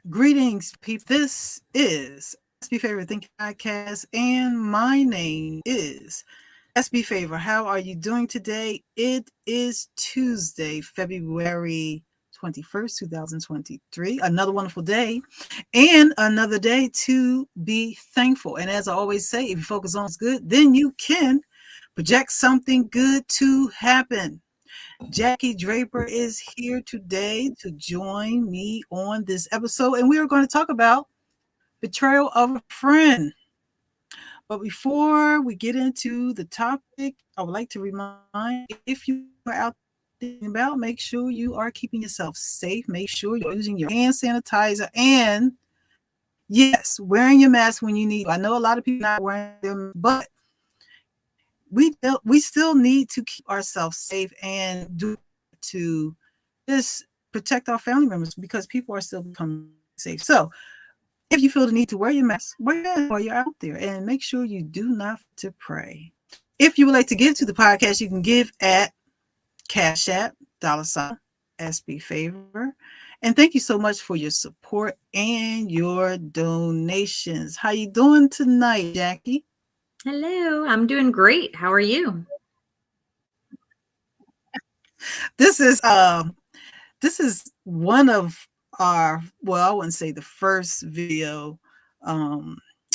Greetings, people. This is SB Favor Thinking Podcast, and my name is SB Favor. How are you doing today? It is Tuesday, February 21st, 2023. Another wonderful day, and another day to be thankful. And as I always say, if you focus on what's good, then you can project something good to happen. Jaki Draper is here today to join me on this episode, and we are going to talk about betrayal of a friend. But before we get into the topic, I would like to remind if you are out thinking about, make sure you are keeping yourself safe. Make sure you're using your hand sanitizer and yes, wearing your mask when you need. I know a lot of people not wearing them, but we still need to keep ourselves safe and do to just protect our family members because people are still becoming safe. So if you feel the need to wear your mask, wear it while you're out there and make sure you do not to pray. If you would like to give to the podcast, you can give at Cash App, $ SB Favor. And thank you so much for your support and your donations. How you doing tonight, Jaki? Hello, I'm doing great. How are you? This is one of our, well, I wouldn't say the first video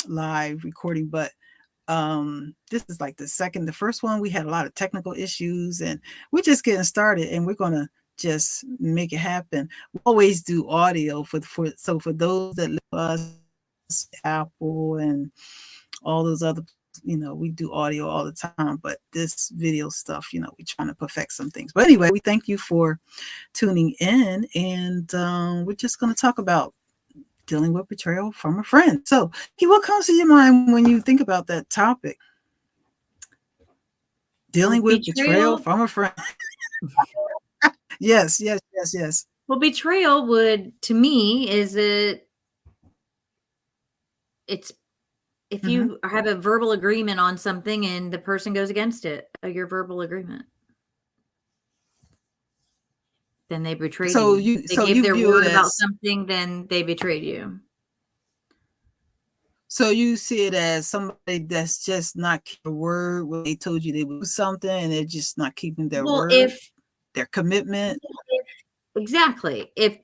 live recording, but this is like the second. The first one we had a lot of technical issues and we're just getting started and we're going to just make it happen. We always do audio for those that live us, Apple and all those other, we do audio all the time, but this video stuff, we're trying to perfect some things. But anyway, we thank you for tuning in, and we're just going to talk about dealing with betrayal from a friend. So, what comes to your mind when you think about that topic? Dealing with betrayal from a friend. Yes. Well, betrayal would, to me, it's if you have a verbal agreement on something and the person goes against it, your verbal agreement, then they betrayed you. They gave their word about something, then they betrayed you. So you see it as somebody that's just not keeping their word when they told you they would do something and they're just not keeping their word, their commitment. Exactly. If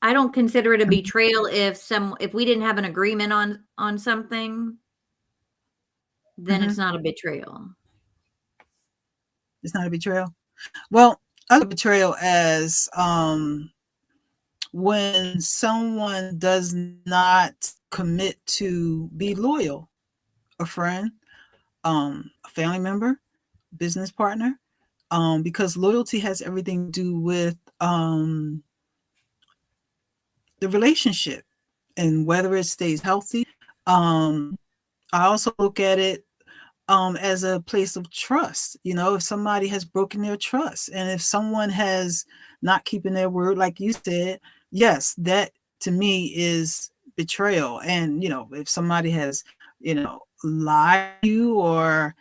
I don't consider it a betrayal if we didn't have an agreement on something, then it's not a betrayal. It's not a betrayal. Well, I look at betrayal as when someone does not commit to be loyal, a friend, a family member, business partner, because loyalty has everything to do with the relationship and whether it stays healthy. I also look at it as a place of trust. If somebody has broken their trust and if someone has not keeping their word, like you said, yes, that to me is betrayal. And, if somebody has, lied to you or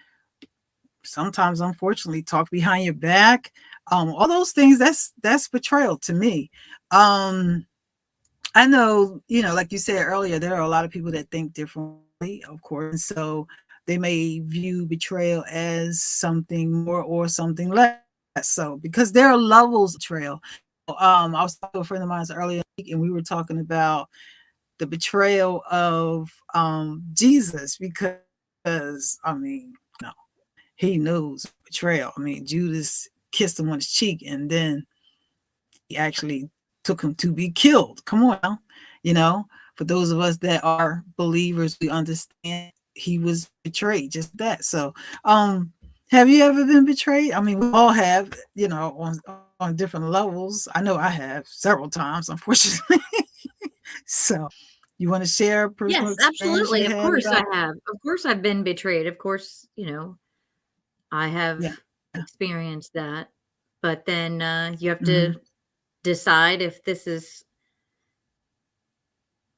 sometimes, unfortunately, talk behind your back, all those things, that's betrayal to me. I know, like you said earlier, there are a lot of people that think differently, of course. And so they may view betrayal as something more or something less. So, because there are levels of betrayal. I was talking to a friend of mine earlier and we were talking about the betrayal of Jesus because, he knows betrayal. Judas kissed him on his cheek and then he actually took him to be killed. Come on now. For those of us that are believers, we understand he was betrayed, just that. So, have you ever been betrayed? We all have, on different levels. I know I have several times, unfortunately. So, you want to share a personal experience? Yes, absolutely. Of course I have. Of course I've been betrayed. Of course, I have experienced that. But then you have to decide if this is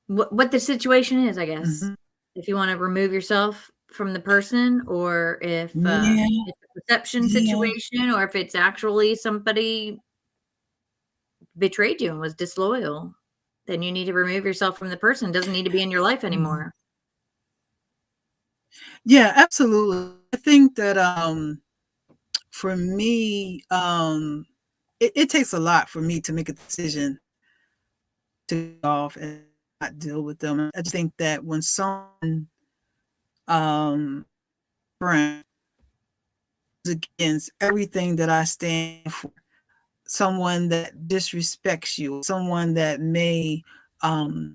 what the situation is, I guess. If you want to remove yourself from the person or if it's a perception situation or if it's actually somebody betrayed you and was disloyal. then you need to remove yourself from the person. It doesn't need to be in your life anymore. Yeah, absolutely. I think that for me, it takes a lot for me to make a decision to go off and not deal with them. I just think that when someone friend against everything that I stand for, someone that disrespects you, someone that may be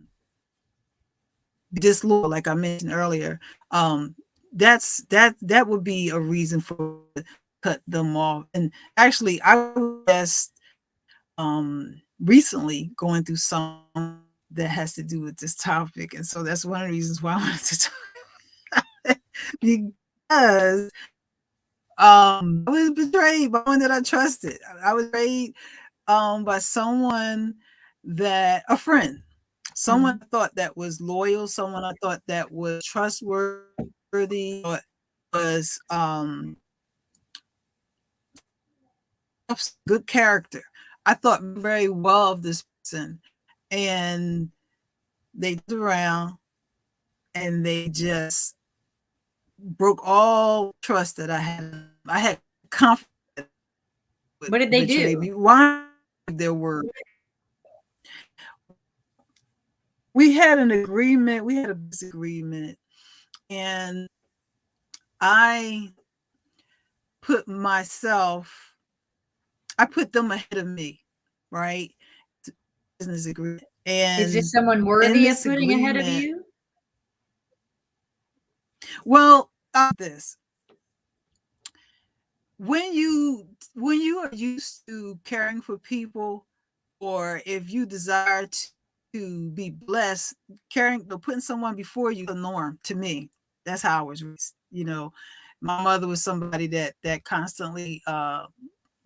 disloyal, like I mentioned earlier, that would be a reason for cut them off. And actually, I was just recently going through some that has to do with this topic, and so that's one of the reasons why I wanted to talk because I was betrayed by one that I trusted. I was betrayed by someone that a friend, someone I thought that was loyal, someone I thought that was trustworthy, was good character. I thought very well of this person, and they turned around and they just broke all trust that I had. I had confidence. What did they do? Me. Why their word? We had an agreement. We had a disagreement, and I put them ahead of me, right? Business agreement. And is this someone worthy of putting ahead of you? Well, this. When you are used to caring for people, or if you desire to be blessed, putting someone before you, the norm to me. That's how I was raised. You know, my mother was somebody that constantly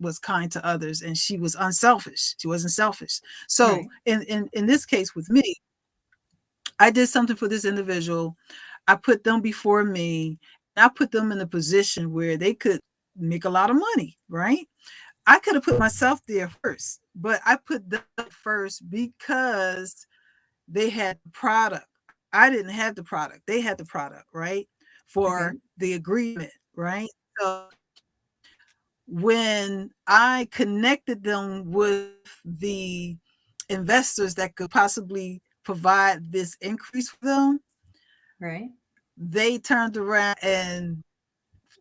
was kind to others, and she was unselfish. She wasn't selfish. So in this case with me, I did something for this individual. I put them before me. I put them in a position where they could make a lot of money, right? I could have put myself there first, but I put them first because they had the product. I didn't have the product. They had the product, right? For the agreement, right? So when I connected them with the investors that could possibly provide this increase for them, right? They turned around and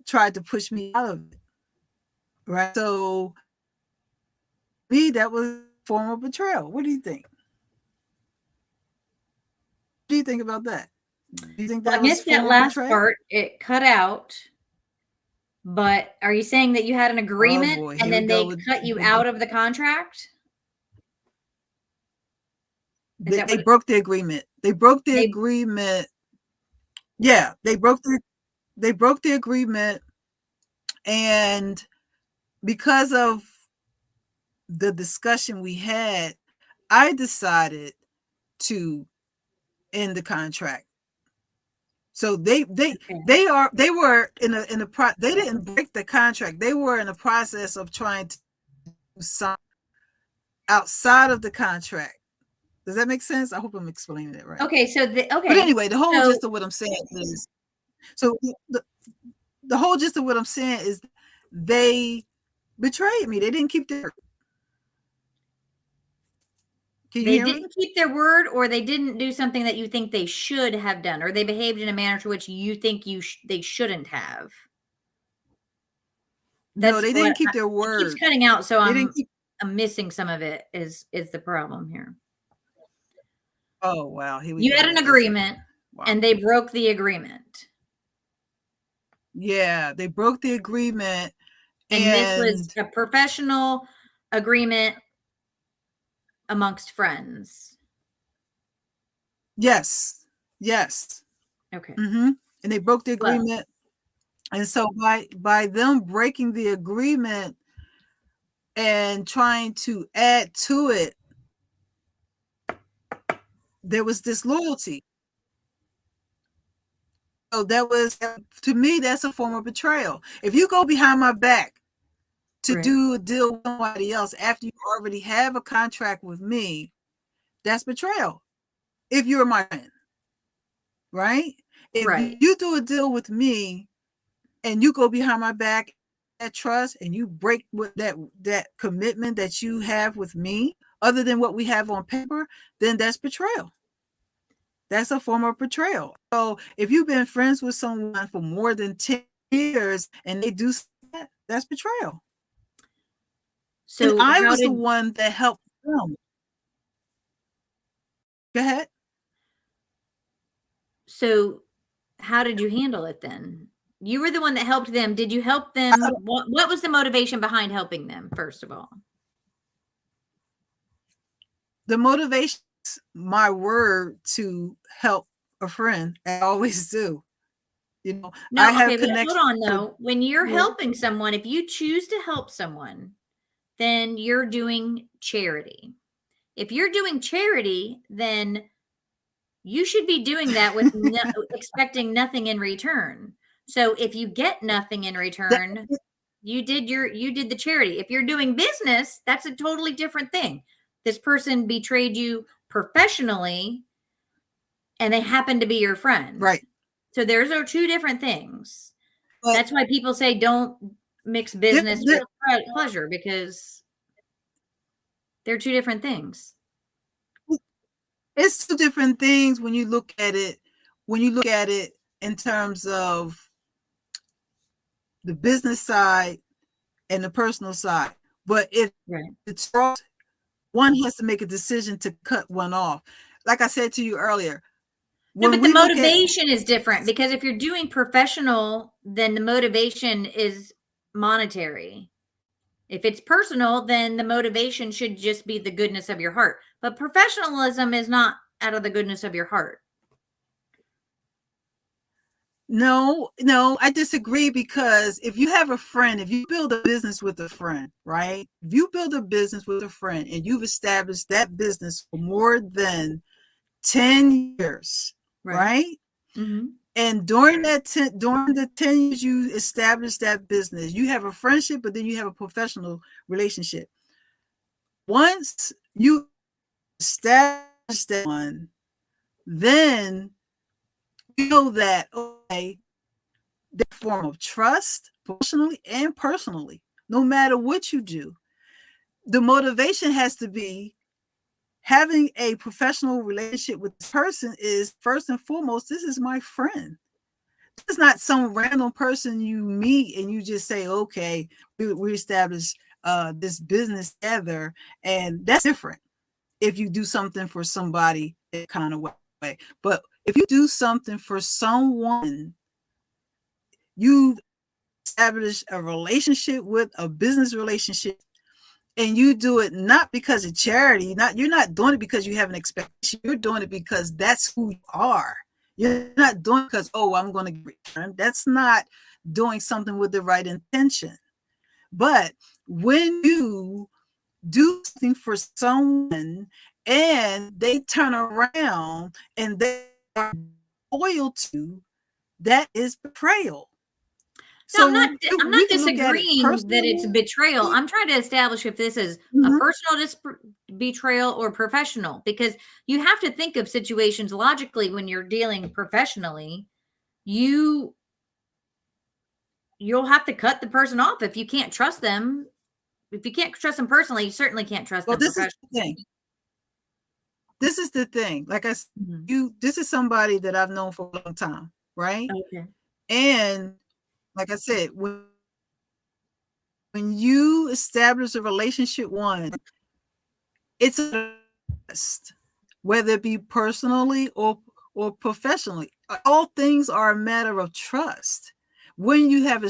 tried to push me out of it, right? So me, that was a form of betrayal. What do you think? What do you think about that? Do you think that was a form that last part? It cut out. But are you saying that you had an agreement and then they cut you out of the contract? They broke the agreement. They broke the agreement. Yeah, they broke the agreement, and because of the discussion we had, I decided to end the contract. So they were in a they didn't break the contract. They were in the process of trying to do something outside of the contract. Does that make sense? I hope I'm explaining it right. Okay, so But anyway, the whole gist of what I'm saying is, so the whole gist of what I'm saying is they betrayed me. They didn't keep their. They didn't keep their word, or they didn't do something that you think they should have done, or they behaved in a manner to which you think they shouldn't have. No, they didn't keep their word. It keeps cutting out, so I'm missing some of it. Is the problem here? Oh wow! Here we you had an agreement, and they broke the agreement. Yeah, they broke the agreement, and this was a professional agreement amongst friends. Yes. Okay. And they broke the agreement, and so by them breaking the agreement and trying to add to it, there was disloyalty. So that was, to me, that's a form of betrayal. If you go behind my back to do a deal with somebody else after you already have a contract with me, That's betrayal. If you're my friend, right? If Right. you do a deal with me and you go behind my back, that trust, and you break with that commitment that you have with me, other than what we have on paper, then that's betrayal. That's a form of betrayal. So if you've been friends with someone for more than 10 years and they do that, that's betrayal. And So I how was the did one that helped them. Go ahead. so how did you handle it then? You were the one that helped them. Did you help I, them? What was the motivation behind helping them, first of all? the motivation is my word to help a friend. I always do. I No, have okay, but hold connection on with. though. When you're helping someone, if you choose to help someone, then you're doing charity. If you're doing charity, then you should be doing that with expecting nothing in return. So if you get nothing in That, return, you did the charity. If you're doing business, that's a totally different thing. This person betrayed you professionally and they happen to be your friend. right. So those are two different things. But That's why people say don't mix there, business there, with pleasure, because they're two different things. it's two different things when you look at it. When you look at it in terms of the business side and the personal side. But if Right. it's wrong, one has to make a decision to cut one off. Like I said to you earlier, No, when but the we look at, motivation is different, because if you're doing professional, then the motivation is monetary. If it's personal, then the motivation should just be the goodness of your heart. But professionalism is not out of the goodness of your heart. no, I disagree, because if you have a friend, if you build a business with a friend, right? If you build a business with a friend and you've established that business for more than 10 years, right? Mm-hmm. And during the 10 years you establish that business, you have a friendship, but then you have a professional relationship. Once you establish that one, then you know that, okay, that form of trust, professionally and personally, no matter what you do. The motivation has to be having a professional relationship with this person is first and foremost, this is my friend. This is not some random person you meet and you just say, okay, we establish this business together. And that's different if you do something for somebody that kind of way. But if you do something for someone, you establish a relationship with, a business relationship, and you do it not because of charity. You're not doing it because you have an expectation. You're doing it because that's who you are. You're not doing it because, oh, I'm going to return. That's not doing something with the right intention. But when you do something for someone and they turn around and they are loyal to, that is betrayal. No, So I'm not we can look at it disagreeing that it's personally. betrayal. I'm trying to establish if this is a Mhm. personal betrayal or professional, because you have to think of situations logically when you're dealing professionally. You'll have to cut the person off if you can't trust them. If you can't trust them personally, you certainly can't trust Well, them this is professionally. the thing. This is the thing. Like I said, Mm-hmm. this is somebody that I've known for a long time, right? Okay. And like I said, when you establish a relationship, one, it's a trust, whether it be personally or professionally. All things are a matter of trust. When you have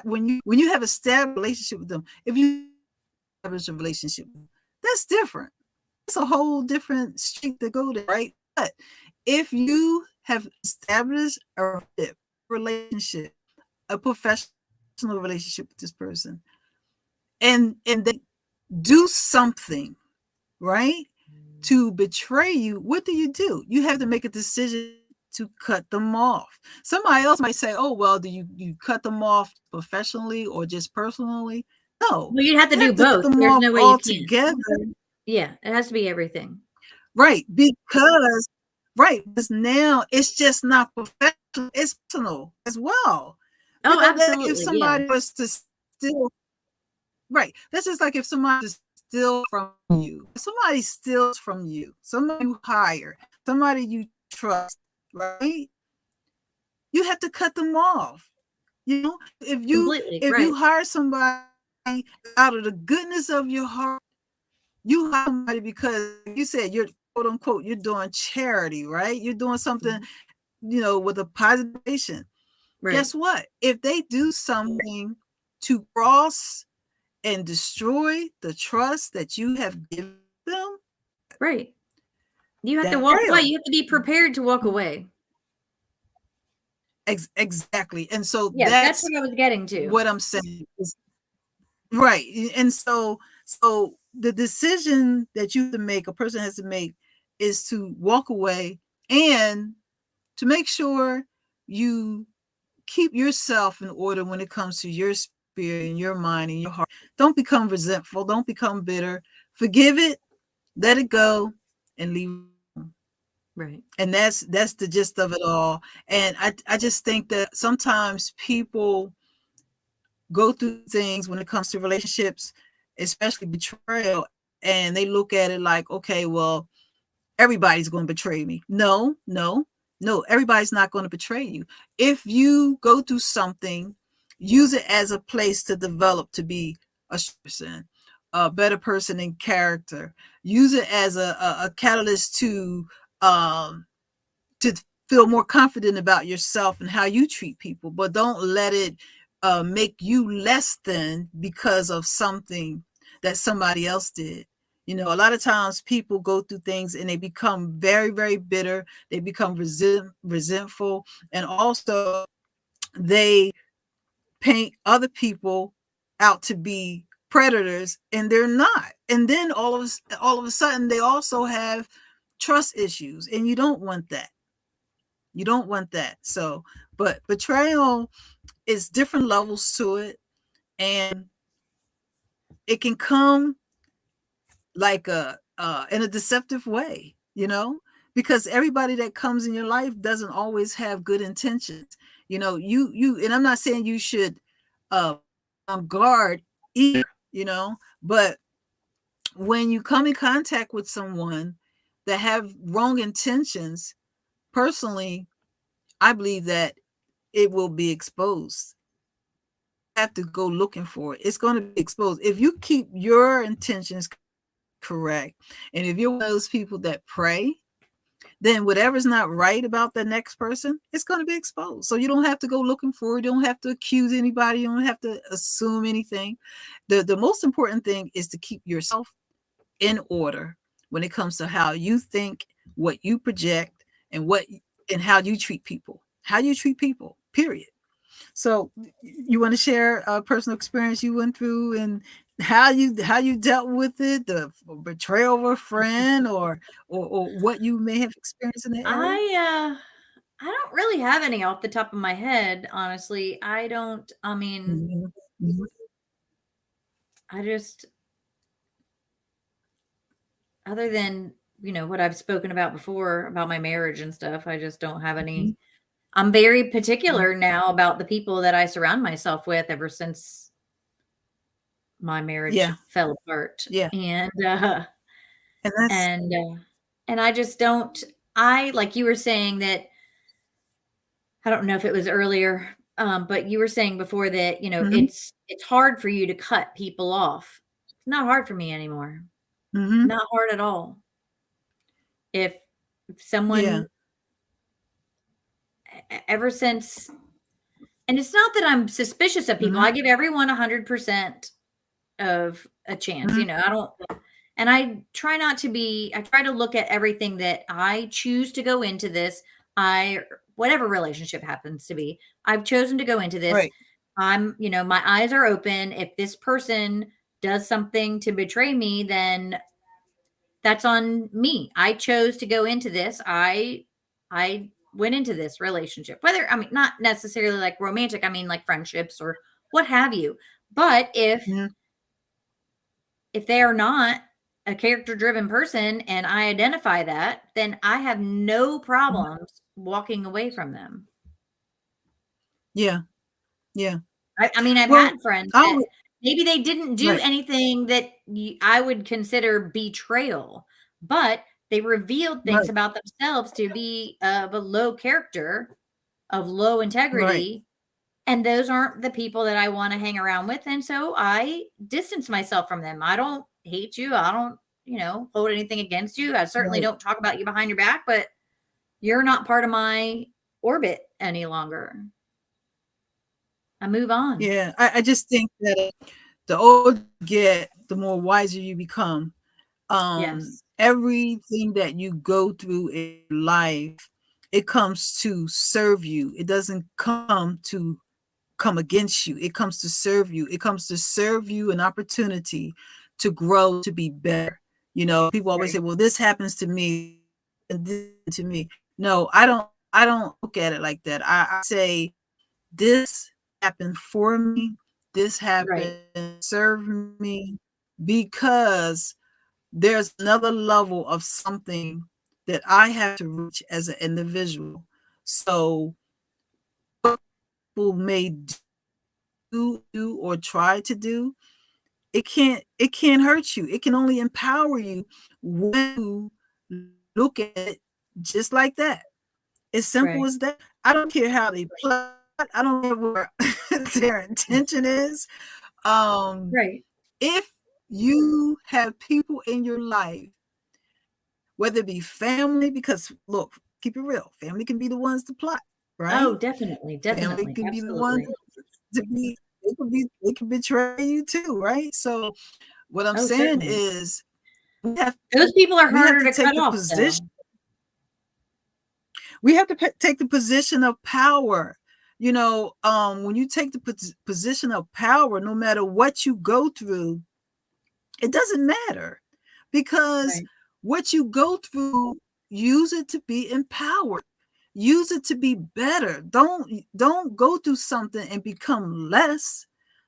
when you have established a relationship with them, if you establish a relationship, that's different. It's a whole different street to go there, right? But if you have established a relationship, a professional relationship with this person, and they do something, right, to betray you, what do? You have to make a decision to cut them off. Somebody else might say, oh, well, do you cut them off professionally or just personally? No, Well, you'd have to you do have to cut both. them There's off no way you all can't. together. Yeah, it has to be everything. Right, because now it's just not professional, it's personal as well. Oh, Like if absolutely, yeah. somebody was to steal, right, that's just like if somebody just steal from you. If somebody steals from you, somebody you hire, somebody you trust, right? You have to cut them off. You know, Completely, if you right. hire somebody out of the goodness of your heart, you hire somebody because you said you're quote unquote you're doing charity, right? You're doing something, with a positive patient. Right. Guess what? If they do something to cross and destroy the trust that you have given them, Right. You have to that's walk away. real. You have to be prepared to walk away. Exactly. And so Yes, that's that's what I was getting to. what I'm saying is right. And so the decision that you have to make, a person has to make, is to walk away and to make sure you keep yourself in order when it comes to your spirit and your mind and your heart. Don't become resentful. Don't become bitter. Forgive it, let it go, and leave. Right. And that's the gist of it all. And I just think that sometimes people go through things when it comes to relationships, especially betrayal, and they look at it like, okay, well, everybody's going to betray me. No, no, no, everybody's not going to betray you. If you go through something, use it as a place to develop to be a person, a better person in character. Use it as a catalyst to feel more confident about yourself and how you treat people, but don't let it make you less than because of something that somebody else did. A lot of times people go through things and they become very, very bitter. They become resentful, and also they paint other people out to be predators, and they're not. And then all of a sudden, they also have trust issues, and you don't want that. You don't want that. So, but betrayal is different levels to it, and it can come like a in a deceptive way, because everybody that comes in your life doesn't always have good intentions. And I'm not saying you should uh on guard either, but when you come in contact with someone that have wrong intentions, personally, I believe that it will be exposed. Have to go looking for it. It's going to be exposed. If you keep your intentions correct, and if you're one of those people that pray, then whatever's not right about the next person, it's going to be exposed. So you don't have to go looking for it. You don't have to accuse anybody. You don't have to assume anything. The most important thing is to keep yourself in order when it comes to how you think, what you project, and how you treat people. How you treat people, period. So you want to share a personal experience you went through and how you dealt with it, the betrayal of a friend, or what you may have experienced in that area? I don't really have any off the top of my head, honestly. I mean, Mhm, mhm, I just other than, what I've spoken about before about my marriage and stuff, I just don't have mhm, any. I'm very mhm. particular now about the people that I surround myself with ever since my marriage Yeah, fell apart. yeah, and that's And and I just don't I like you were saying that I don't know if it was earlier, but you were saying before that, mhm, it's hard for you to cut people off. It's not hard for me anymore. mhm, Not hard at all. If if yeah, someone ever since and it's not that I'm suspicious of people. mhm, I give everyone 100% of a chance, mhm, I don't and I try to look at everything that I choose to go into this. I whatever relationship happens to be, I've chosen to go into this. right, My eyes are open. If this person does something to betray me, then that's on me. I chose to go into this. I went into this relationship. Whether I mean not necessarily like romantic, I mean like friendships or what have you. But if mhm, if they are not, a character driven person and I identify that, then I have no problems walking away from them. Yeah. Yeah. I mean, I've Well, had friends I that would, maybe they didn't do right, anything that I would consider betrayal, but they revealed things right, about themselves to be of a low character, of low right. integrity, and those aren't the people that I want to hang around with. And so I distance myself from them. I don't hate you. I don't, hold anything against you. I certainly Right. don't talk about you behind your back, but you're not part of my orbit any longer. I move on. Yeah. I just think that the older you get, the more wiser you become. Yes. Everything that you go through in life, it comes to serve you. It doesn't come against you. It comes to serve you. It comes to serve you an opportunity to grow, to be better. People always say, Right. well, this happens to me and this to me. No, I don't look at it like that. I say this happened for me. This Right. happened serve me because there's another level of something that I have to reach as an individual. So people may do or try to do, it can't hurt you. It can only empower you when you look at it just like that. As simple Right. as that. I don't care how they plot. I don't care what their intention is. Um, Right. if you have people in your life, whether it be family, because look, keep it real, family can be the ones to plot, Oh, right? definitely. Family Definitely. can be the ones Absolutely. to be, they can betray you too, right? So what I'm Oh, saying certainly. is we have Those people are we have harder to to take cut the off, though. position. We have to take the position of power. When you take the position of power, no matter what you go through, it doesn't matter, because Right. what you go through, use it to be empowered. Use it to be better. Don't go through something and become less.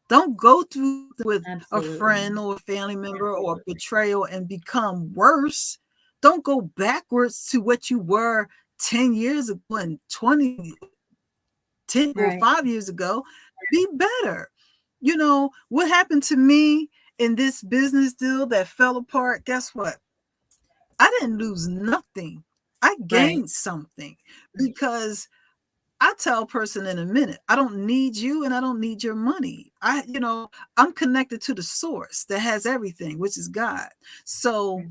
Don't go through with a Absolutely. friend or a family member or betrayal and become worse. Don't go backwards to what you were 10 years ago and 20, 10 or Right. 5 years ago. Be better. What happened to me in this business deal that fell apart? Guess what? I didn't lose nothing. I Right. gained something, because I tell a person in a minute, I don't need you and I don't need your money. I'm connected to the source that has everything, which is God. So Right.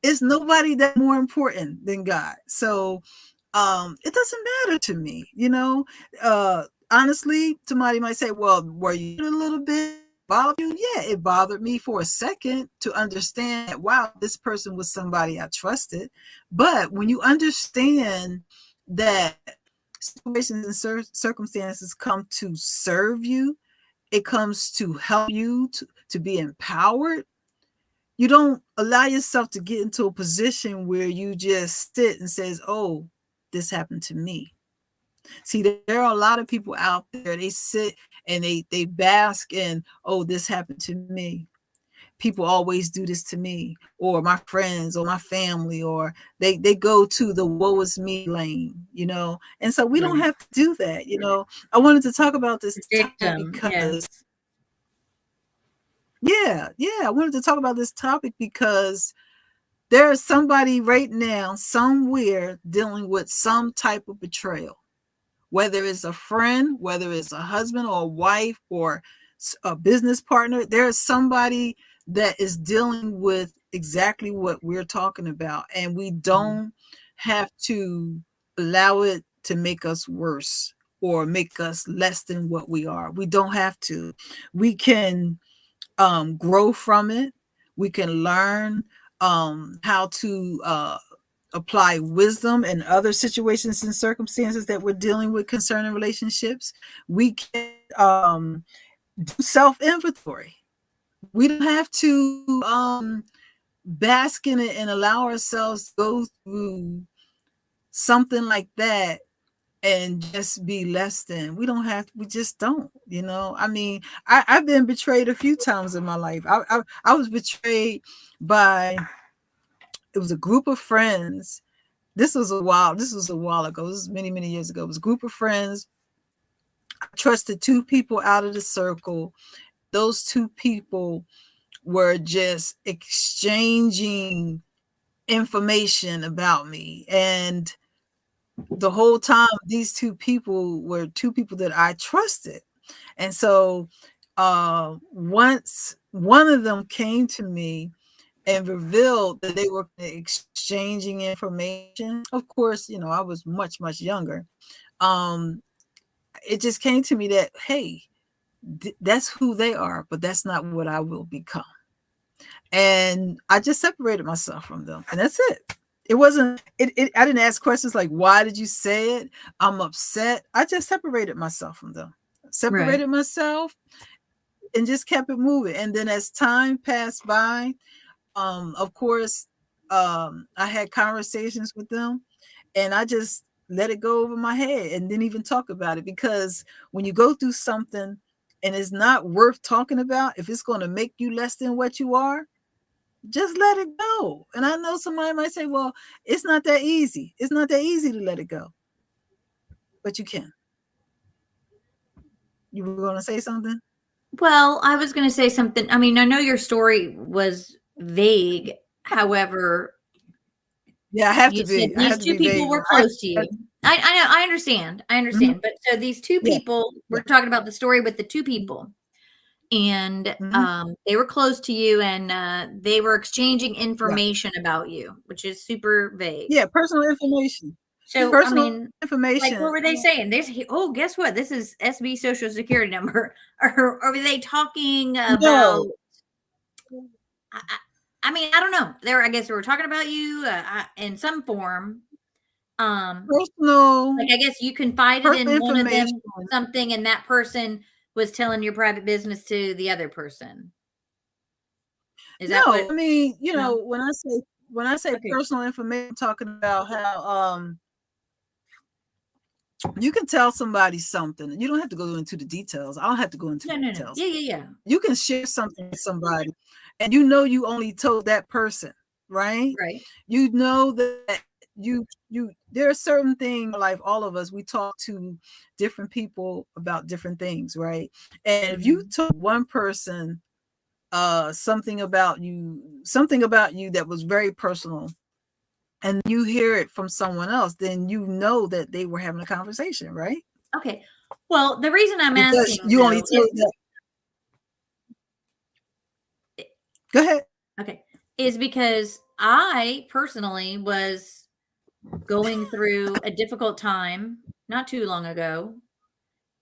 it's nobody that more important than God. So it doesn't matter to me. Honestly, somebody might say, well, were you a little bit bothered you? Yeah, it bothered me for a second to understand that, wow, this person was somebody I trusted. But when you understand that situations and circumstances come to serve you, it comes to help you to be empowered. You don't allow yourself to get into a position where you just sit and says, oh, this happened to me. See, there are a lot of people out there, they sit and they bask in, oh, this happened to me. People always do this to me, or my friends or my family, or they go to the woe is me lane. And so we don't Right. have to do that. I wanted to talk about this topic Victim. because, Yes. yeah, I wanted to talk about this topic because there is somebody right now somewhere dealing with some type of betrayal, whether it's a friend, whether it's a husband or a wife or a business partner. There's somebody that is dealing with exactly what we're talking about, and we Mhm. don't have to allow it to make us worse or make us less than what we are. We don't have to. We can grow from it. We can learn how to apply wisdom in other situations and circumstances that we're dealing with concerning relationships. We can do self inventory. We don't have to bask in it and allow ourselves to go through something like that and just be less than. We just don't, I mean, I've been betrayed a few times in my life. I was betrayed by, it was a group of friends. This was a while ago. This was many, many years ago. It was a group of friends. I trusted two people out of the circle. Those two people were just exchanging information about me. And the whole time, these two people were two people that I trusted. And so once one of them came to me and revealed that they were exchanging information, of course, I was much, much younger. It just came to me that, hey, that's who they are, but that's not what I will become. And I just separated myself from them, and that's it. It wasn't, I didn't ask questions like, why did you say it? I'm upset. I just separated myself from them, separated myself, and just kept it moving. And then as time passed by, of course, I had conversations with them, and I just let it go over my head and didn't even talk about it. Because when you go through something and it's not worth talking about, if it's going to make you less than what you are, just let it go. And I know somebody might say, well, it's not that easy. It's not that easy to let it go. But you can. You were going to say something? Well, I was going to say something. I mean, I know your story was vague. However, yeah, I have to be. These two people were close to you. I know. I understand. Mm-hmm. But so these two people, we're talking about the story with the two people, and they were close to you, and they were exchanging information about you, which is super vague. Yeah, personal information. So personal information. Like, what were they saying? Oh, guess what? This is SB Social Security number. Or were they talking about? No. I mean, I don't know. I guess they were talking about you in some form. Personal. Like, I guess you confided in one of them something, and that person was telling your private business to the other person. Is that what? I mean, when I say personal information, I'm talking about how you can tell somebody something. You don't have to go into the details. I don't have to go into the details. Yeah. You can share something with somebody, and you only told that person, right? Right. You know that there are certain things in life, all of us, we talk to different people about different things, right? And if you told one person something about you that was very personal, and you hear it from someone else, then you know that they were having a conversation, right? Okay. Well, the reason I'm asking, you only told that. Go ahead. Okay, is because I personally was going through a difficult time not too long ago,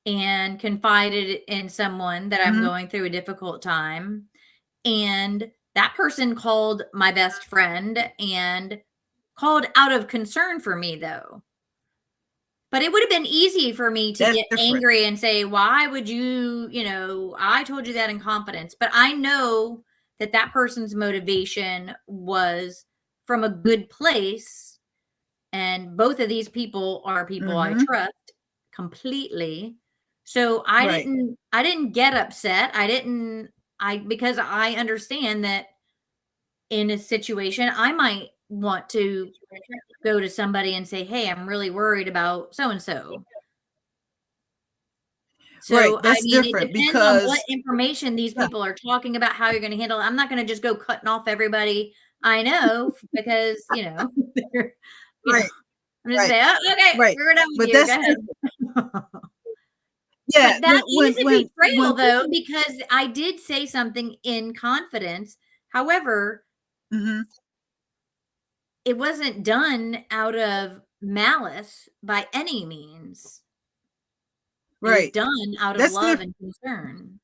and confided in someone that I'm going through a difficult time, and that person called my best friend and called out of concern for me, though. But it would have been easy for me to get angry and say, why would you, I told you that in confidence. But I know that person's motivation was from a good place. And both of these people are people I trust completely. So I didn't get upset. Because I understand that in a situation, I might want to go to somebody and say, hey, I'm really worried about so-and-so. So, that's different, it depends on what information these people are talking about, how you're going to handle it. I'm not going to just go cutting off everybody I know because, I'm just saying, oh, okay, we're done with you. Go ahead. Yeah, but that is a betrayal, though, because I did say something in confidence. However, it wasn't done out of malice by any means. It was done out of love and concern.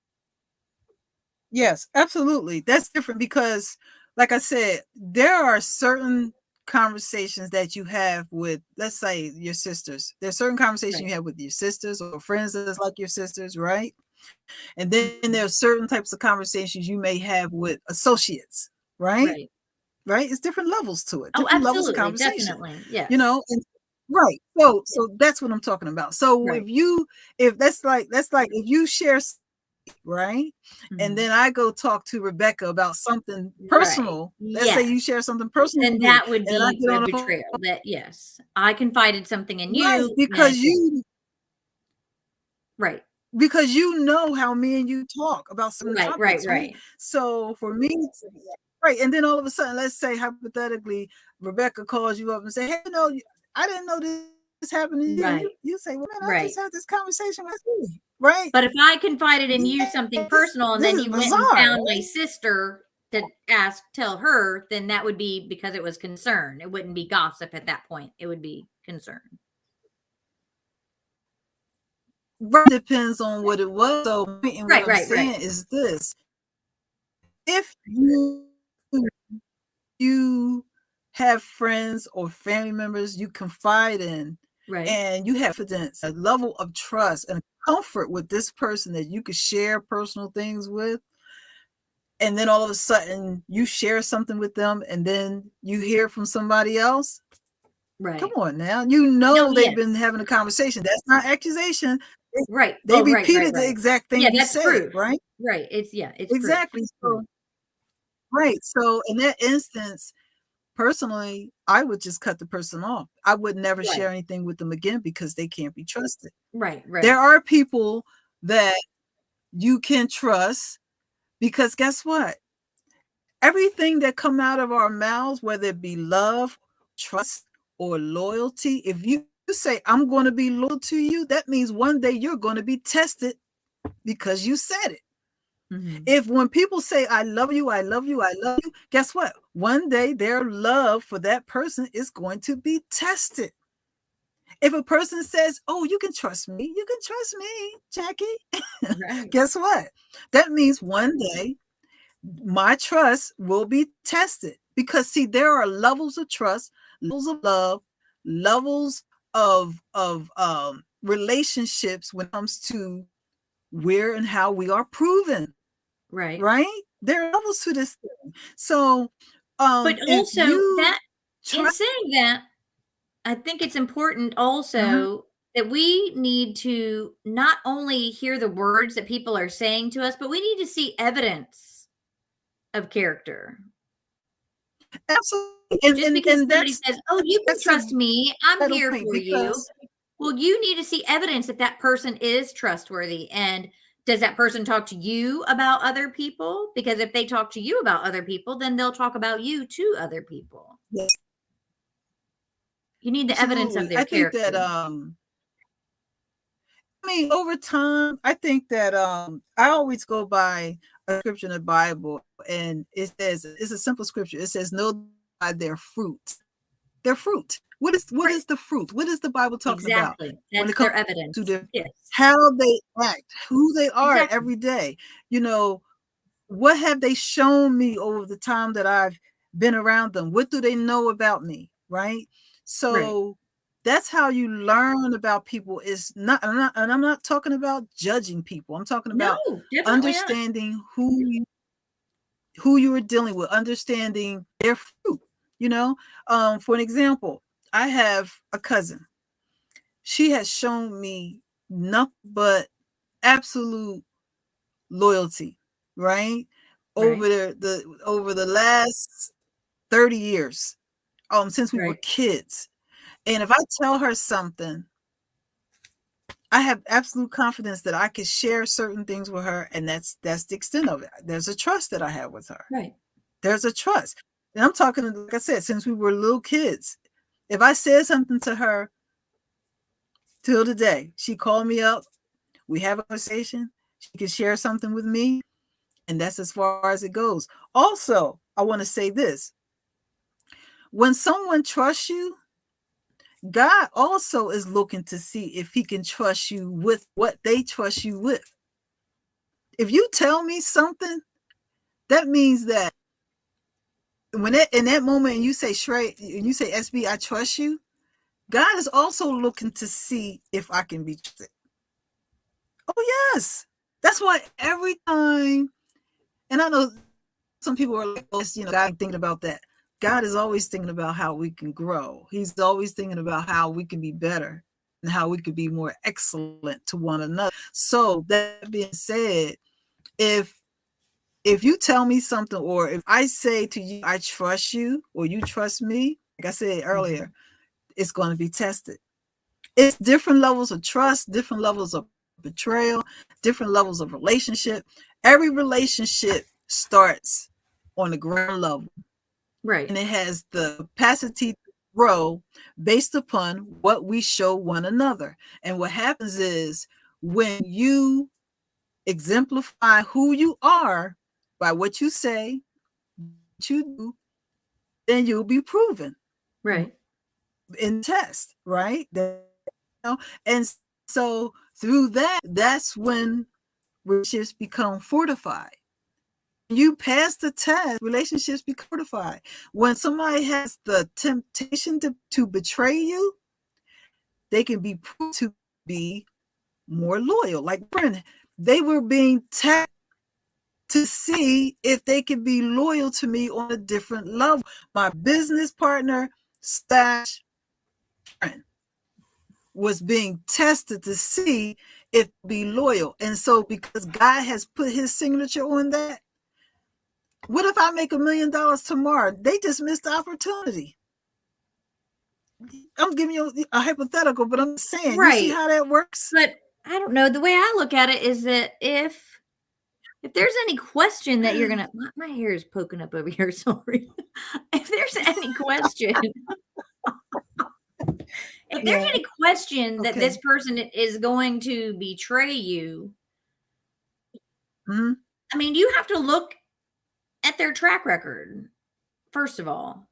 Yes, absolutely. That's different because, like I said, there are certain conversations that you have with, let's say, your sisters. There's certain conversations you have with your sisters or friends that's like your sisters, right? And then there are certain types of conversations you may have with associates, right? Right? It's different levels to it. Different levels of conversation. Definitely. Yes. Right. So that's what I'm talking about. So Right. if that's like if you share, right, and then I go talk to Rebecca about something Right. personal. Let's say Yes. you share something personal And with me, that would and I be get a on the phone, betrayal. That yes, I confided something in right, you, and right. because you know how me and you talk about certain Right, right, topics, right? right. So for me, right, and then all of a sudden, let's say hypothetically, Rebecca calls you up and say, "Hey, I didn't know this happened to you," and Right. you say, "Well, man, I just Right. had this conversation with you," right? But if I confided in you Yeah, something personal and this then is you went and bizarre, found my right? sister to tell her, then that would be because it was concern. It wouldn't be gossip at that point. It would be concern. Right, depends on what it was. So, and what Right, I'm right, right. saying is this: if you have friends or family members you confide in, Right. and you have confidence, a level of trust and comfort with this person that you could share personal things with, and then all of a sudden you share something with them and then you hear from somebody else, come Right. on now, No, they've yes. been having a conversation. That's not accusation. Right. They Oh, right, right, repeated the right. exact Yeah, thing you that's said, proof. right? Right. It's proof. Exactly. Yeah. So right, so in that instance, personally, I would just cut the person off. I would never Right. share anything with them again because they can't be trusted. Right, There right. are people that you can trust, because guess what? Everything that come out of our mouths, whether it be love, trust, or loyalty, if you say, I'm going to be loyal to you, that means one day you're going to be tested because you said it. Mhm. If when people say, I love you, I love you, I love you, guess what? One day their love for that person is going to be tested. If a person says, oh, you can trust me, Jackie, Right. guess what? That means one day my trust will be tested, because see, there are levels of trust, levels of love, levels of relationships when it comes to where and how we are proven, Right. right? There are levels to this thing. So But if also you that in trust, saying that, I think it's important mhm, also that we need to not only hear the words that people are saying to us, but we need to see evidence of character. absolutely, Just because and somebody says, "Oh, you can that's a trust me. I'm vital here point, for you." because Well, you need to see evidence that that person is trustworthy. And does that person talk to you about other people? Because if they talk to you about other people, then they'll talk about you to other people. yes, You need the evidence of absolutely. their I think that character. I mean, over time, I think that I always go by a scripture in the Bible, and it says, it's a simple scripture. It says, "Know by their fruit." Their fruit. What Right. is the fruit? What is the Bible talking about Exactly. when That's it comes their to evidence. their, Yes. how they act, who they are Exactly. every day? You know, what have they shown me over the time that I've been around them? What do they know about me? Right. Right. So that's how you learn about people. Is not, and I'm not talking about judging people. I'm talking No, about definitely not. understanding who you are dealing with, understanding their fruit. You know, for an example, I have a cousin. She has shown me nothing but absolute loyalty, right? Right. Over the last 30 years, since we were Right. kids. And if I tell her something, I have absolute confidence that I can share certain things with her, and that's the extent of it. There's a trust that I have with her. Right. There's a trust. And I'm talking, like I said, since we were little kids. If I said something to her till today, she called me up, we have a conversation, she can share something with me, and that's as far as it goes. Also, I want to say this: when someone trusts you, God also is looking to see if he can trust you with what they trust you with. If you tell me something, that means that when in that moment and you say Shrey, and you say SB, I trust you, God is also looking to see if I can be trusted. Oh yes. That's why every time, and I know some people are like, oh, God, I'm thinking about that. God is always thinking about how we can grow. He's always thinking about how we can be better and how we could be more excellent to one another. So that being said, if you tell me something, or if I say to you, I trust you, or you trust me, like I said earlier, it's going to be tested. It's different levels of trust, different levels of betrayal, different levels of relationship. Every relationship starts on the ground level. Right. And it has the capacity to grow based upon what we show one another. And what happens is, when you exemplify who you are by what you say, what you do, then you'll be proven. Right. In test, right? And so through that, that's when relationships become fortified. You pass the test, relationships become fortified. When somebody has the temptation to betray you, they can be proved to be more loyal. Like friend, they were being tested to see if they could be loyal to me on a different level. My business partner slash friend was being tested to see if be loyal. And so because God has put his signature on that, what if I make $1 million tomorrow? They just missed the opportunity. I'm giving you a hypothetical, but I'm saying, right. You see how that works? But I don't know. The way I look at it is that if there's any question that you're going to, my hair is poking up over here. Sorry. If there's any question, if there's any question that this person is going to betray you, I mean, you have to look at their track record. First of all,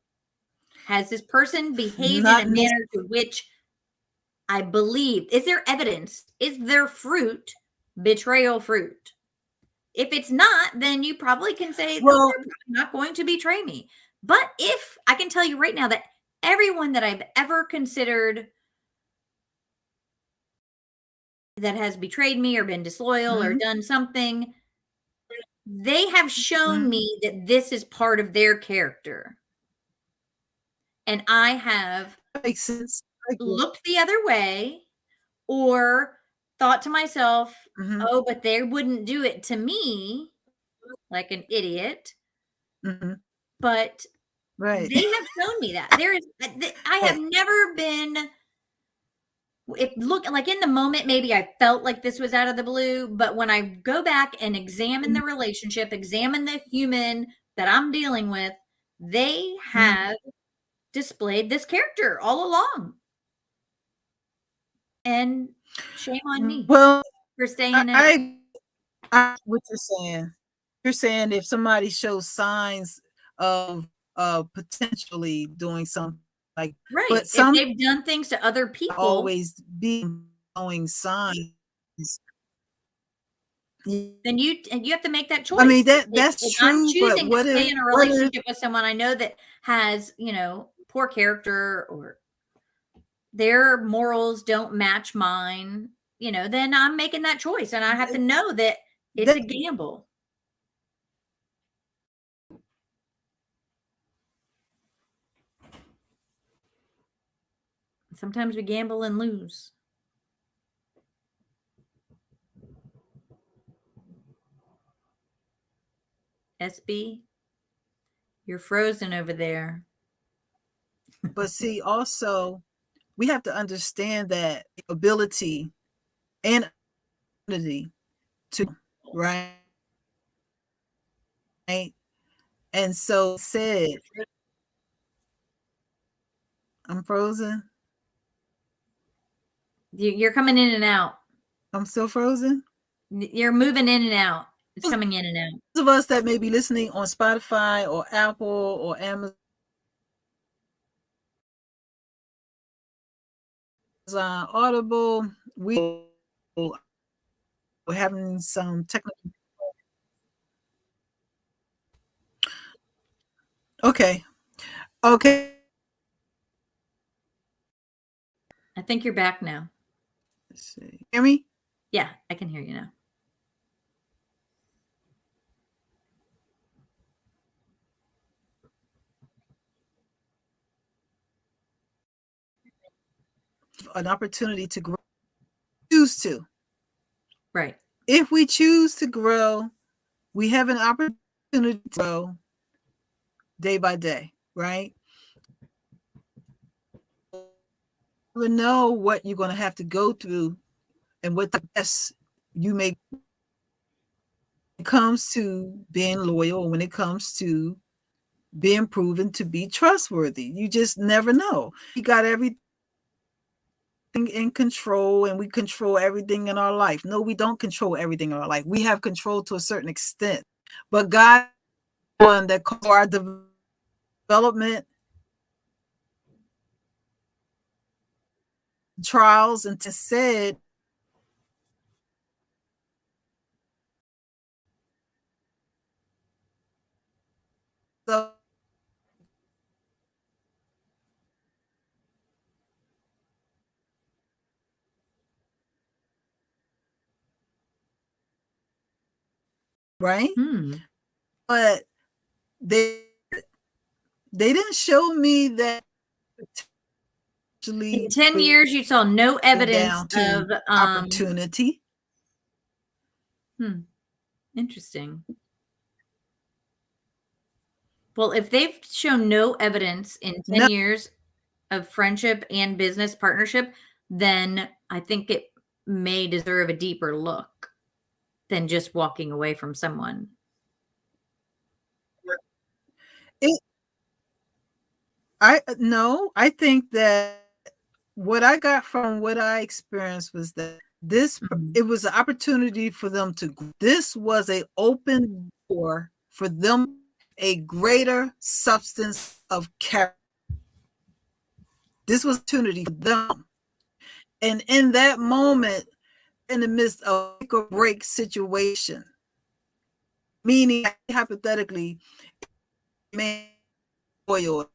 has this person behaved in a manner to which I believe, is there evidence? Is there fruit, betrayal fruit? If it's not, then you probably can say, well, they're probably not going to betray me. But if I can tell you right now that everyone that I've ever considered that has betrayed me or been disloyal or done something, they have shown me that this is part of their character. And I have looked the other way or thought to myself, oh, but they wouldn't do it to me like an idiot. But they have shown me that. I have never been, like in the moment, maybe I felt like this was out of the blue, but when I go back and examine the relationship, examine the human that I'm dealing with, they have displayed this character all along. And shame on me for staying in it. What you're saying. You're saying if somebody shows signs of potentially doing something like, right, but if they've done things to other people, always be showing signs. Then you have to make that choice. I mean, that's if true. I'm choosing to stay in a relationship with someone I know that has, poor character or their morals don't match mine, then I'm making that choice, and I have to know that it's a gamble. Sometimes we gamble and lose. SB, you're frozen over there. But see, also, we have to understand that ability and ability to, right? And so said, I'm frozen. You're coming in and out. I'm still frozen. You're moving in and out. It's coming in and out. Those of us that may be listening on Spotify or Apple or Amazon Audible, we're having some technical. Okay. I think you're back now. Let's see. Hear me? Yeah, I can hear you now. an opportunity to grow, choose to. Right. If we choose to grow, we have an opportunity to grow day by day, right? You know what you're going to have to go through and what the best you may when it comes to being loyal, when it comes to being proven to be trustworthy. You just never know. You got everything in control and we control everything in our life. No, we don't control everything in our life. We have control to a certain extent. But God is the one that calls our development, trials, and said, so, right? But they didn't show me that In 10 years, you saw no evidence of opportunity. Interesting. Well, if they've shown no evidence in 10 years of friendship and business partnership, then I think it may deserve a deeper look than just walking away from someone. I think that what I got from what I experienced was that it was an opportunity for them to, this was an open door for them, a greater substance of character. This was an opportunity for them. And in that moment, in the midst of a make or break situation, meaning hypothetically, man, loyal,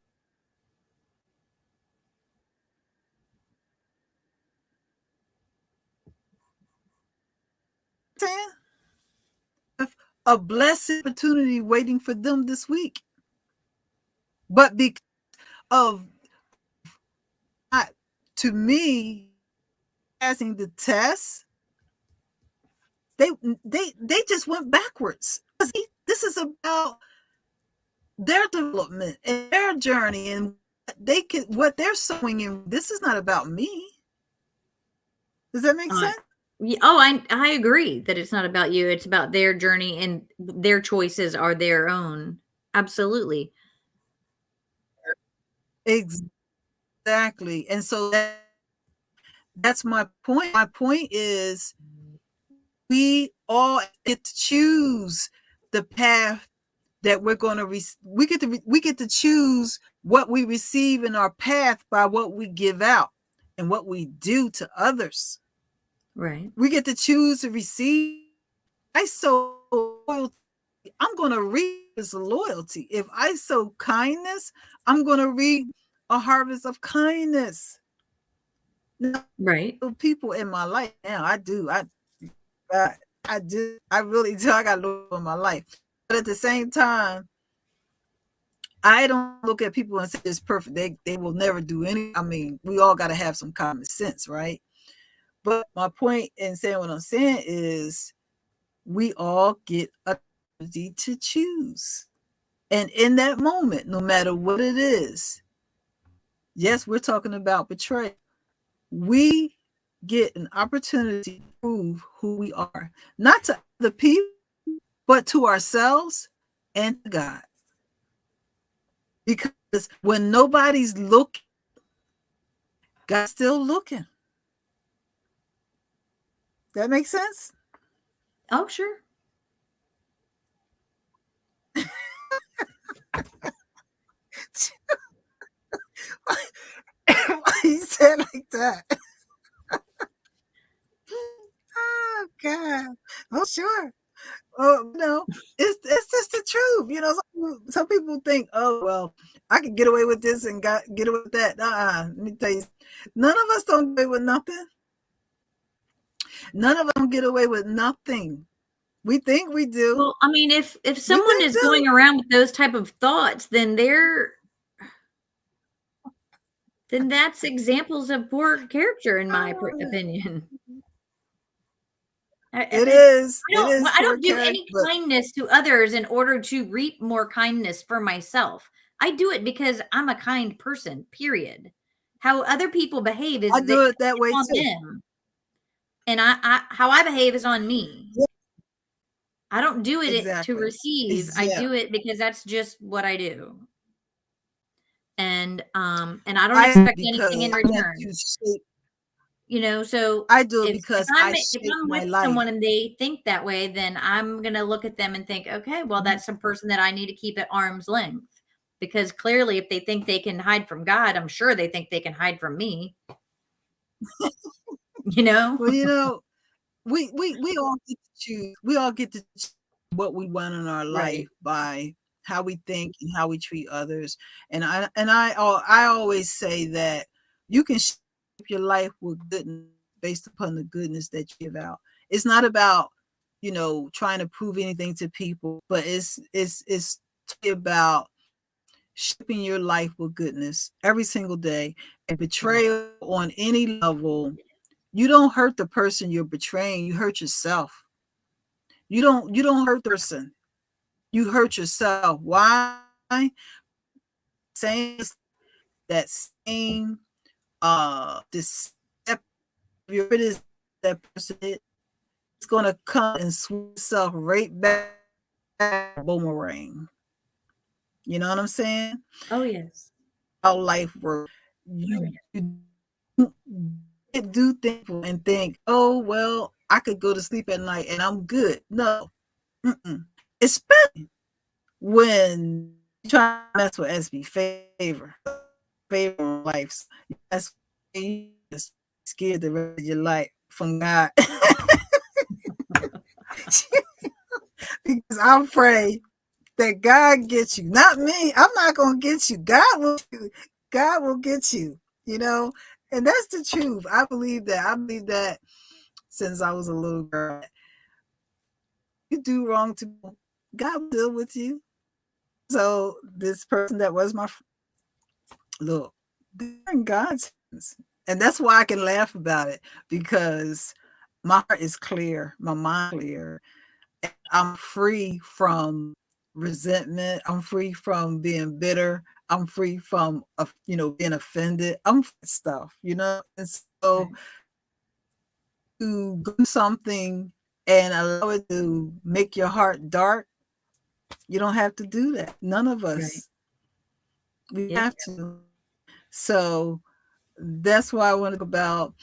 a blessed opportunity waiting for them this week. But because of, to me, passing the test, they just went backwards. This is about their development and their journey and what they're sowing in. This is not about me. Does that make sense? Oh, I agree that it's not about you. It's about their journey and their choices are their own. Absolutely. Exactly. And so that's my point. My point is we all get to choose the path that we're going to we get to choose what we receive in our path by what we give out and what we do to others. Right. We get to choose to receive. I sow loyalty, I'm going to reap this loyalty. If I sow kindness, I'm going to reap a harvest of kindness. Now, right. People in my life now, I do. I do. I really do. I got loyal in my life. But at the same time, I don't look at people and say it's perfect. They will never do any. I mean, we all got to have some common sense, right? But my point in saying what I'm saying is we all get a opportunity to choose. And in that moment, no matter what it is, yes, we're talking about betrayal. We get an opportunity to prove who we are, not to other people, but to ourselves and to God. Because when nobody's looking, God's still looking. That makes sense? Oh, sure. Why you said like that? Oh God! Oh sure. Oh no, it's just the truth. You know, some people think, oh well, I can get away with this and get away with that. Let me tell you, none of us don't get away with nothing. None of us don't get away with nothing. We think we do. Well, I mean, if someone is going around with those type of thoughts, then they're then that's examples of poor character, in my opinion. It is. It is I poor don't do character. any kindness to others in order to reap more kindness for myself. I do it because I'm a kind person, period. How other people behave I is do it that way on too. them. And how I behave is on me. Yeah, I don't do it to exactly. receive. I Yeah. do it because that's just what I do. And I don't I expect because anything in I want return. to shape. So I do it if because I shape I'm my with life. someone and they think that way, then I'm gonna look at them and think, okay, well, that's a person that I need to keep at arm's length. Because clearly, if they think they can hide from God, I'm sure they think they can hide from me. Well, we all get to choose. We all get to choose what we want in our life Right. by how we think and how we treat others. And I always say that you can shape your life with goodness based upon the goodness that you give out. It's not about trying to prove anything to people, but it's about shaping your life with goodness every single day. And betrayal on any level, you don't hurt the person you're betraying, you hurt yourself. You don't hurt the person, you hurt yourself. Why? Same that same deceptive is that person, it's gonna come and swing itself right back, boomerang. You know what I'm saying? Oh, yes. How life works. You do things and think, oh well, I could go to sleep at night and I'm good. No. Mm-mm. Especially when you try to mess with SB favor life. That's you just scared the rest of your life from God. Because I'm afraid that God gets you, not me. I'm not gonna get you. God will get you. You know, and that's the truth. I believe that. I believe that since I was a little girl. You do wrong to people, God will deal with you. So this person that was my look, they're in God's hands. And that's why I can laugh about it, because my heart is clear, my mind clear. I'm free from resentment. I'm free from being bitter. I'm free from being offended. I'm stuff, And so Right. to do something and allow it to make your heart dark, you don't have to do that. None of Right. us. We Yep. have to. So that's why I want to go about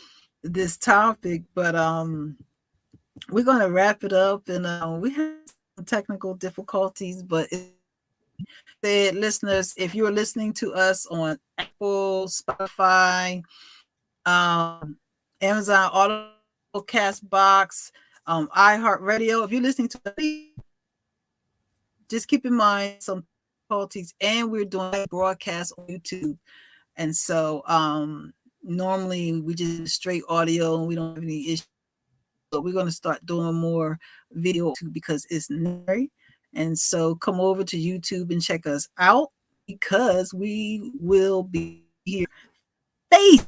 this topic. But we're going to wrap it up, and we have some technical difficulties, but said, listeners, if you're listening to us on Apple, Spotify, Amazon Auto, Castbox, iHeartRadio, if you're listening to it, just keep in mind some difficulties, and we're doing a broadcast on YouTube. And so normally we just do straight audio and we don't have any issues. But we're going to start doing more video because it's necessary. And so come over to YouTube and check us out, because we will be here face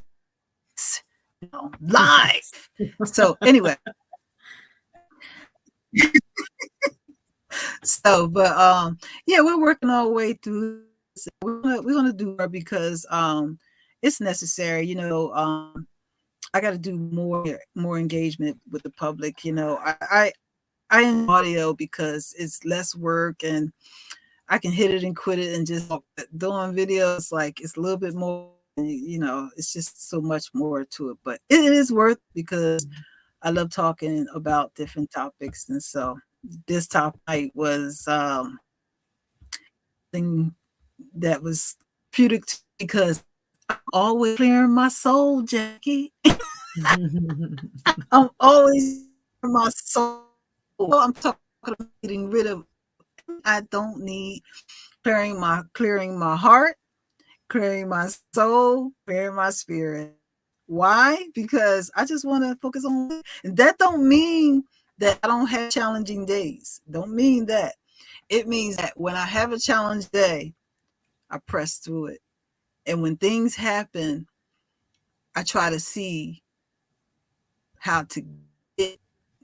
live. So anyway. But yeah, we're working our way through this. We're gonna do more because it's necessary. I got to do more engagement with the public. I enjoy audio because it's less work and I can hit it and quit it and just doing videos. Like, it's a little bit more. It's just so much more to it, but it is worth it because I love talking about different topics. And so this topic was thing that was therapeutic because I'm always clearing my soul, Jackie. I'm always clearing my soul. I'm talking about getting rid of I don't need, clearing my heart, clearing my soul, clearing my spirit. Why? Because I just want to focus on it. And that don't mean that I don't have challenging days. Don't mean that. It means that when I have a challenge day, I press through it. And when things happen, I try to see how to get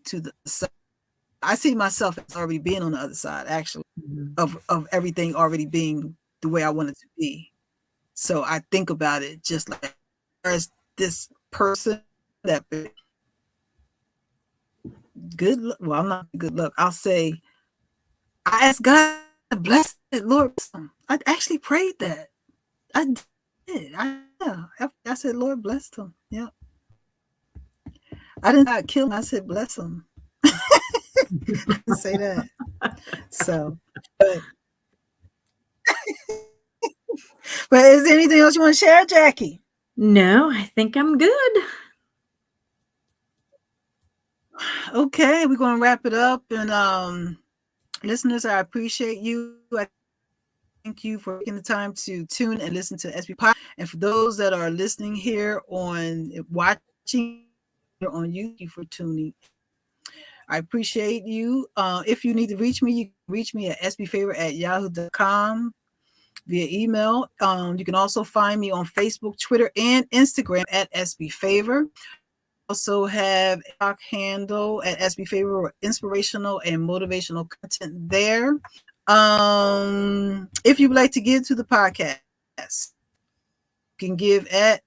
to the side. I see myself as already being on the other side, actually, of everything already being the way I want it to be. So I think about it just like, there's this person that good luck. Well, I'm not good luck. I'll say, I asked God to bless it, Lord. I actually prayed that. I did. I said, Lord, bless them. Yeah. I didn't kill him. I said, bless him. I didn't say that. So, but but is there anything else you want to share, Jackie? No, I think I'm good. Okay, we're going to wrap it up. And listeners, I appreciate you. I thank you for taking the time to tune and listen to SB Pod. And for those that are listening here on watching on YouTube, for tuning, I appreciate you. If you need to reach me, you can reach me at sbfavor@yahoo.com via email. You can also find me on Facebook, Twitter, and Instagram at sbfavor. Also have a handle at sbfavor or inspirational and motivational content there. If you would like to give to the podcast, you can give at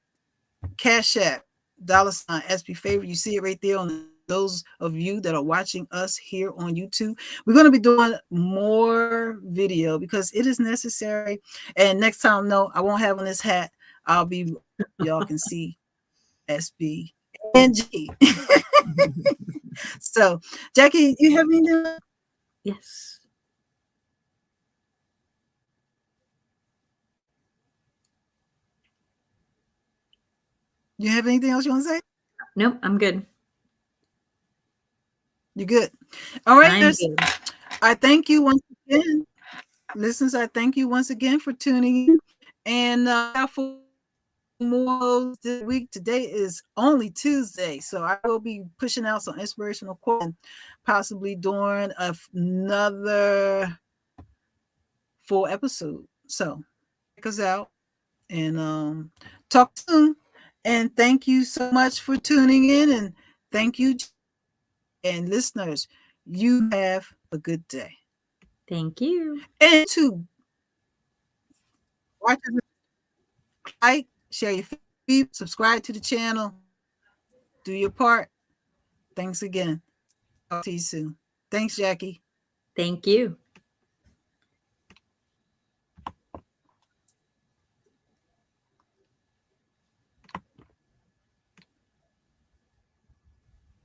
Cash App $SB Favor. You see it right there on those of you that are watching us here on YouTube. We're going to be doing more video because it is necessary. And next time, no, I won't have on this hat. I'll be, y'all can see SB and G. So, Jackie, you have anything? Yes. You have anything else you want to say? Nope, I'm good. You're good. All right. I'm good. I thank you once again. Listeners, I thank you once again for tuning in. And for more this week, today is only Tuesday. So I will be pushing out some inspirational quotes and possibly doing another full episode. So check us out and talk soon. And thank you so much for tuning in. And thank you. And listeners, you have a good day. Thank you. And to watch, like, share your feed, subscribe to the channel, do your part. Thanks again. Talk to you soon. Thanks, Jackie. Thank you.